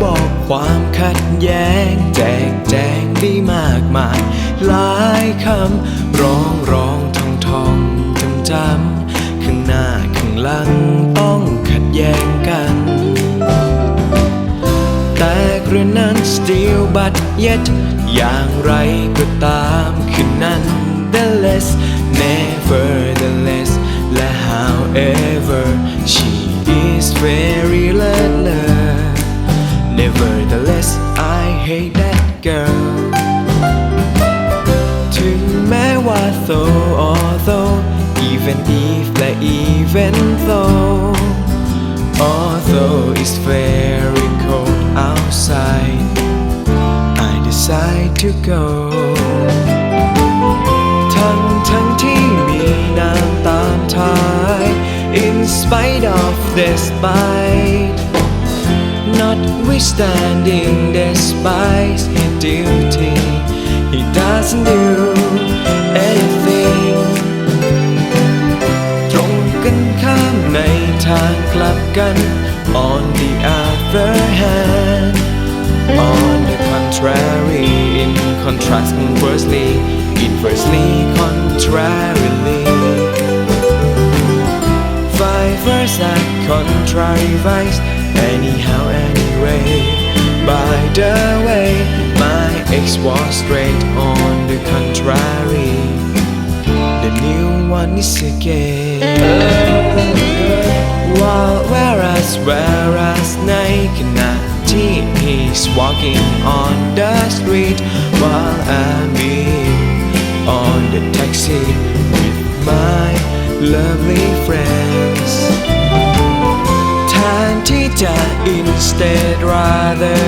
บอกความขัดแย้งแจกแจงได้มากมายหลายคำร้องท่องจำข้างหน้าข้างหลังต้องขัดแย้งกันแต่กระนั้น still but yet อย่างไรก็ตามคือ nonetheless nevertheless และ however she is very learner nevertheless I hate that girl ถึงแม้ว่า although even if และ even although it's very cold outside I decide to go ทั้งที่มีน้ำตามท้าย in spite of despite notwithstanding despite his duty he doesn't do anything ตรงกันข้ามในทางกลับกัน on the other hand on the contrary in contrast inversely contrarily vice are contrary vice anyhow anyway by the way my ex was straight on the contrary the new one is gay whereas ในขณะที่ he's walking on the street while I'm in on the taxi with my lovely friends แทนที่จะ instead rather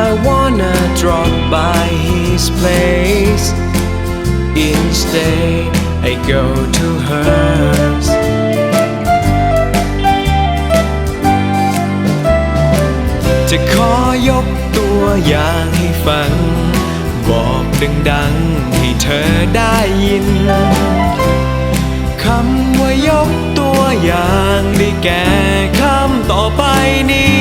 I wanna drop by his place instead I go to hersจะขอยกตัวอย่างให้ฟังบอกดังๆให้เธอได้ยินคำว่ายกตัวอย่างได้แก่คำต่อไปนี้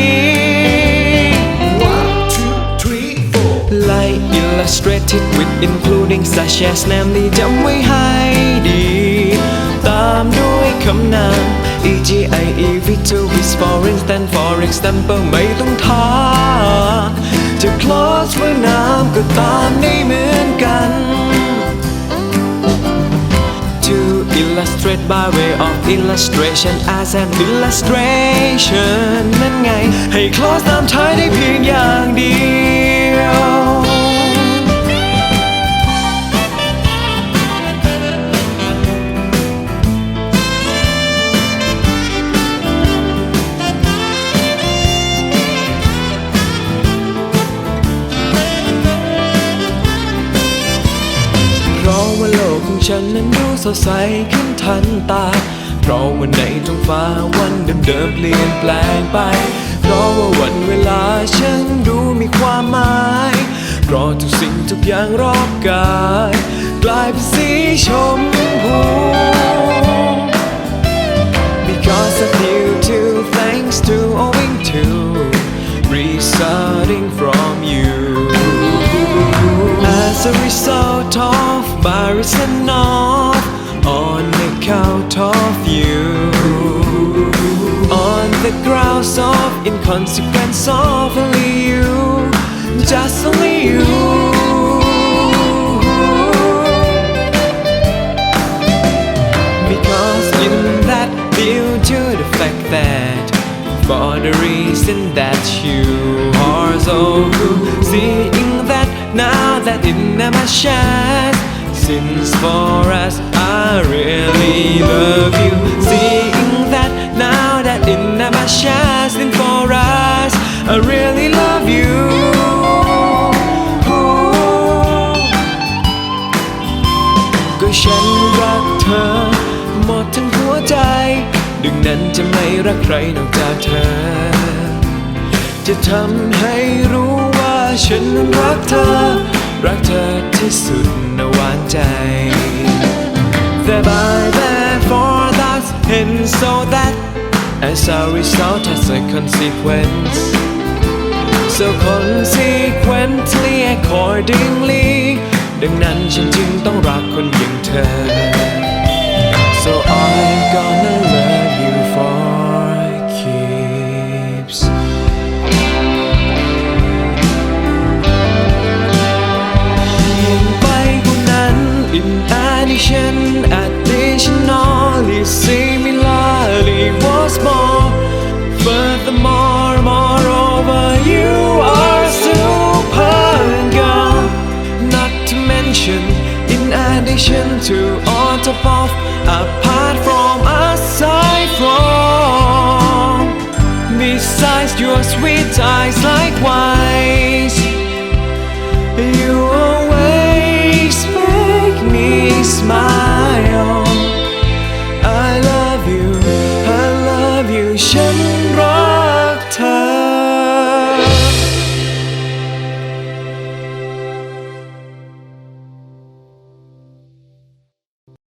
1 2 3 4 like illustrated with including such as namely จำไว้ให้ดีตามด้วยคำนาม EGIE Victor is for instance for example ไม่ต้องท้าจะ clause หรือนามก็ตามได้เหมือนกัน to illustrate by way of illustration as an illustration นั่นไงให้ clause ตามท้ายได้เพียงอย่างเดียวฉันนั้นดูสดใสขึ้นทันตาเพราะวันในท้องฟ้าวันเดิมๆเปลี่ยนแปลงไปเพราะว่าวันเวลาฉันดูมีความหมายเพราะทุกสิ่งทุกอย่างรอบกายกลายเป็นสีชมพู Because of you too thanks to owing to resulting from you As a result of my reason of on account of you on the grounds of inconsequence of only you just only you because in that due to the fact that for the reason that you are so good seeing that now that in my chest since for us I really love you seeing that now that in my chest and for us I really love you ก็ฉันรักเธอหมดทั้งหัวใจดังนั้นจะไม่รักใครนอกจากเธอจะทำให้รู้ว่าฉันนั้นรักเธอที่สุดนะหวานใจ therefore thus hence so that as a result as a consequence so consequently accordingly ดังนั้นฉันจึงต้องรักคนอย่างเธอ so I'm gonna love you for keepsยิ่งไปกว่านั้น in addition additionally similarly was more furthermore moreover you are super girl not to mention in addition to on top of apart from aside from besides your sweet eyes likewise you